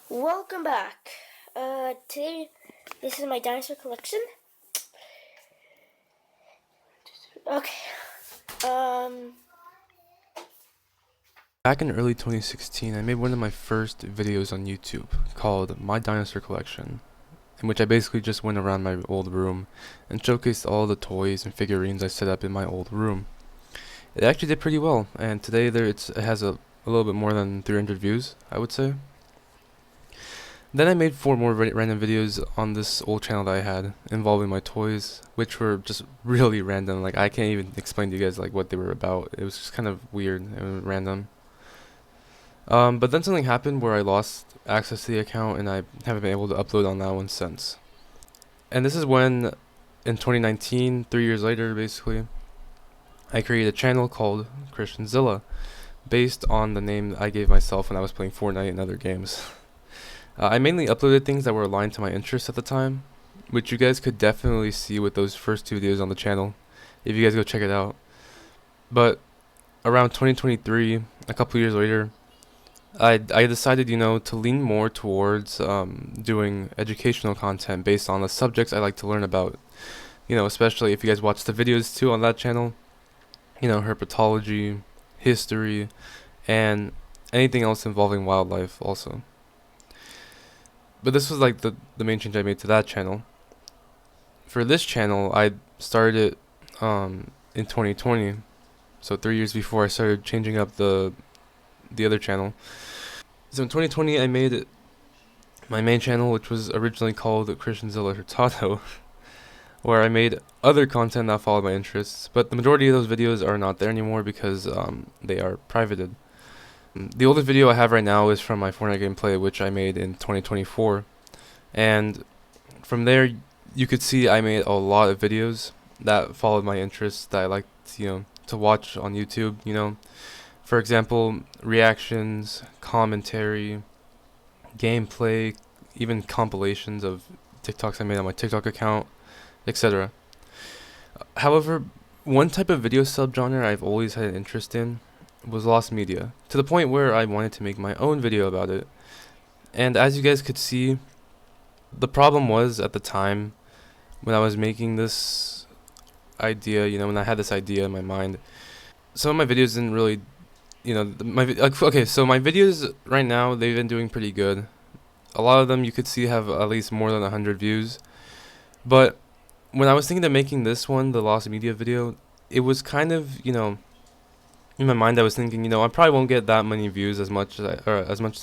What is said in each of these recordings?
Welcome back. Today, this is my dinosaur collection. Okay. Back in early 2016, I made one of my first videos on YouTube called My Dinosaur Collection, in which I basically just went around my old room and showcased all the toys and figurines I set up in my old room. It actually did pretty well, and today it has a little bit more than 300 views, I would say. Then I made 4 more random videos on this old channel that I had involving my toys, which were just really random. Like, I can't even explain to you guys like what they were about. It was just kind of weird and random. But then something happened where I lost access to the account and I haven't been able to upload on that one since. And this is when, in 2019, 3 years later basically, I created a channel called Christianzilla, based on the name I gave myself when I was playing Fortnite and other games. I mainly uploaded things that were aligned to my interests at the time, which you guys could definitely see with those first 2 videos on the channel, if you guys go check it out. But around 2023, a couple years later, I decided, to lean more towards doing educational content based on the subjects I like to learn about. Especially if you guys watch the videos too on that channel, herpetology, history, and anything else involving wildlife also. But this was like the main change I made to that channel. For this channel, I started it in 2020, so 3 years before I started changing up the other channel. So in 2020, I made my main channel, which was originally called Christianzilla Hurtado, where I made other content that followed my interests, but the majority of those videos are not there anymore because they are privated. The oldest video I have right now is from my Fortnite gameplay, which I made in 2024, and from there you could see I made a lot of videos that followed my interests that I liked, to watch on YouTube. For example, reactions, commentary, gameplay, even compilations of TikToks I made on my TikTok account, etc. However, one type of video subgenre I've always had an interest in was lost media, to the point where I wanted to make my own video about it. And as you guys could see, the problem was at the time when I was making this idea, when I had this idea in my mind, some of my videos didn't really, so my videos right now, they've been doing pretty good. A lot of them you could see have at least more than 100 views. But when I was thinking of making this one, the lost media video, it was kind of, in my mind I was thinking, I probably won't get that many views as much as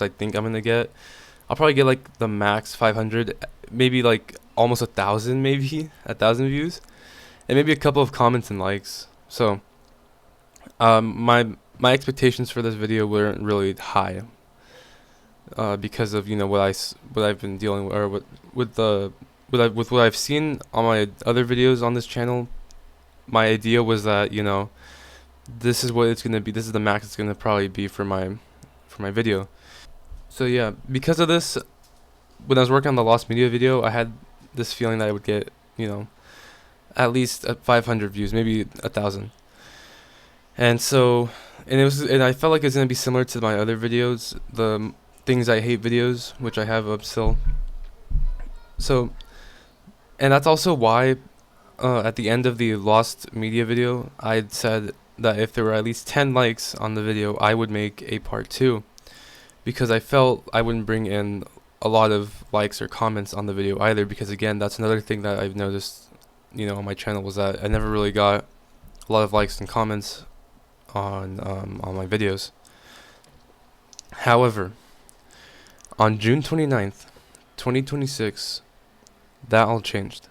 I think I'm gonna get. I'll probably get like the max 500, maybe like almost 1,000, maybe 1,000 views, and maybe a couple of comments and likes. So, my expectations for this video weren't really high, because of what I've been dealing with, or with what I've seen on my other videos on this channel. My idea was that this is what it's gonna be. This is the max it's gonna probably be for my video. So yeah, because of this, when I was working on the lost media video, I had this feeling that I would get at least 500 views, maybe 1,000. And so, and I felt like it's gonna be similar to my other videos, the things I hate videos, which I have up still. So, and that's also why at the end of the lost media video, I said that if there were at least 10 likes on the video, I would make a part 2, because I felt I wouldn't bring in a lot of likes or comments on the video either, because again, that's another thing that I've noticed, on my channel, was that I never really got a lot of likes and comments on my videos. However, on June 29th, 2026, that all changed.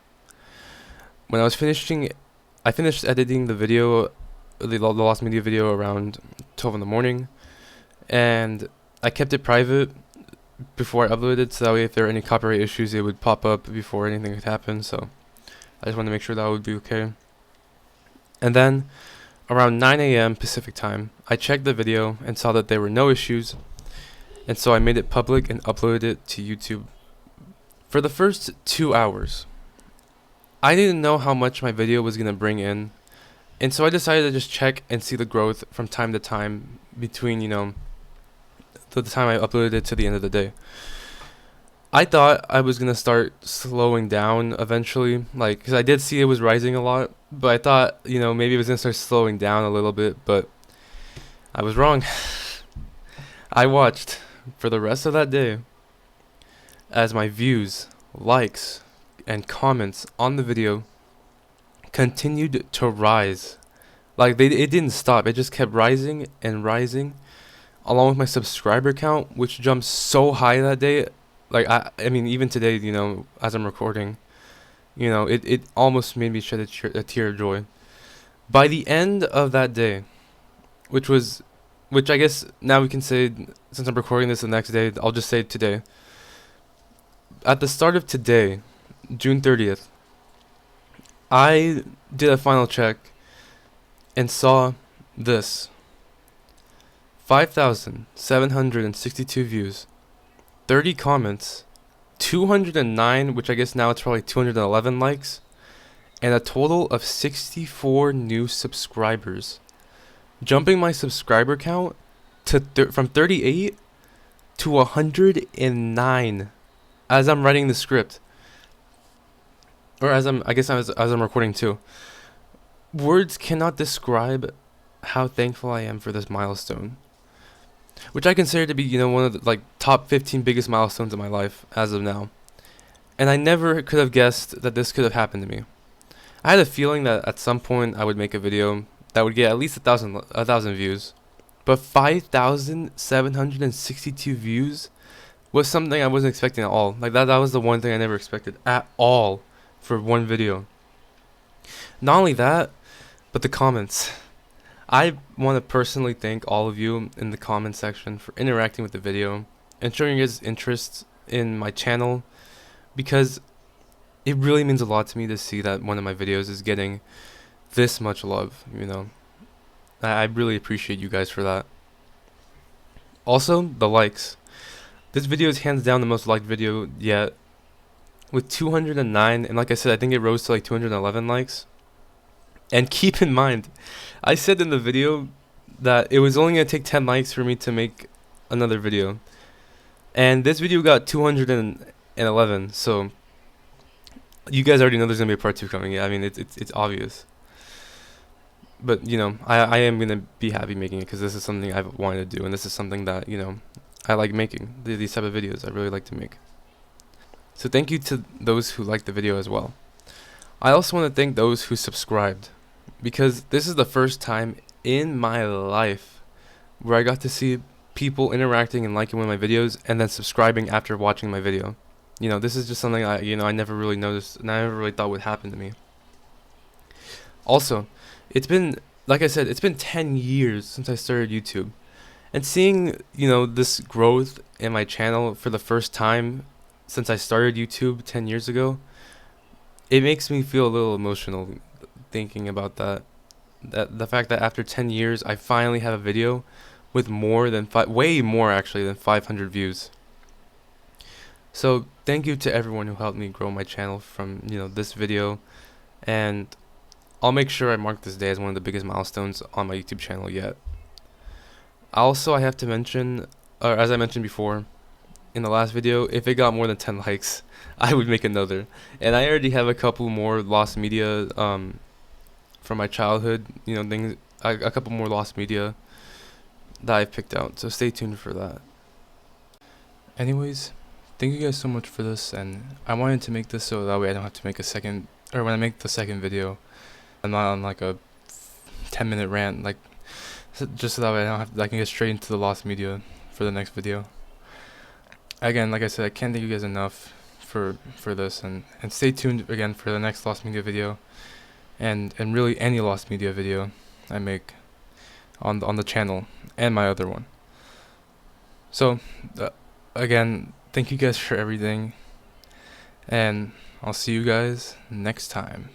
When I finished editing the video, the lost media video, around 12 in the morning, and I kept it private before I uploaded, so that way if there were any copyright issues, it would pop up before anything could happen. So I just wanted to make sure that would be okay. And then around 9 a.m. Pacific time, I checked the video and saw that there were no issues, and so I made it public and uploaded it to YouTube. For the first 2 hours, I didn't know how much my video was going to bring in, and so I decided to just check and see the growth from time to time between, the time I uploaded it to the end of the day. I thought I was gonna start slowing down eventually, like, because I did see it was rising a lot, but I thought, maybe it was gonna start slowing down a little bit, but I was wrong. I watched for the rest of that day as my views, likes, and comments on the video continued to rise. Like, it didn't stop, it just kept rising and rising, along with my subscriber count, which jumped so high that day. Like, I mean, even today, as I'm recording, it almost made me shed a tear of joy. By the end of that day, which I guess now we can say, since I'm recording this the next day, I'll just say today. At the start of today, June 30th, I did a final check and saw this: 5,762 views, 30 comments, 209, which I guess now it's probably 211 likes, and a total of 64 new subscribers, jumping my subscriber count to from 38 to 109 as I'm writing the script, or as I'm recording too. Words cannot describe how thankful I am for this milestone, which I consider to be, one of the top 15 biggest milestones in my life as of now. And I never could have guessed that this could have happened to me. I had a feeling that at some point I would make a video that would get at least a thousand views, but 5,762 views was something I wasn't expecting at all. Like, that was the one thing I never expected at all for one video. Not only that, but the comments. I want to personally thank all of you in the comment section for interacting with the video and showing your guys' interest in my channel, because it really means a lot to me to see that one of my videos is getting this much love, I really appreciate you guys for that. Also, the likes. This video is hands down the most liked video yet, with 209, and like I said, I think it rose to 211 likes. And keep in mind, I said in the video that it was only going to take 10 likes for me to make another video. And this video got 211, so you guys already know there's going to be a part 2 coming. I mean, it's obvious. But, I am going to be happy making it, because this is something I've wanted to do, and this is something that, I like making. These type of videos I really like to make. So thank you to those who liked the video as well. I also want to thank those who subscribed, because this is the first time in my life where I got to see people interacting and liking one of my videos and then subscribing after watching my video. This is just something I never really noticed, and I never really thought would happen to me. Also, it's been, like I said, it's been 10 years since I started YouTube, and seeing, this growth in my channel for the first time since I started YouTube 10 years ago, it makes me feel a little emotional thinking about that. The fact that after 10 years, I finally have a video with way more actually than 500 views. So thank you to everyone who helped me grow my channel from, this video, and I'll make sure I mark this day as one of the biggest milestones on my YouTube channel yet. Also, I have to mention, or as I mentioned before in the last video, if it got more than 10 likes, I would make another. And I already have a couple more lost media from my childhood, things, a couple more lost media that I've picked out, so stay tuned for that. Anyways, thank you guys so much for this, and I wanted to make this so that way I don't have to make a second, or when I make the second video, I'm not on a 10-minute rant, just so that way I can get straight into the lost media for the next video. Again, like I said, I can't thank you guys enough for this, and stay tuned again for the next lost media video, and really any lost media video I make on the channel and my other one. So again, thank you guys for everything, and I'll see you guys next time.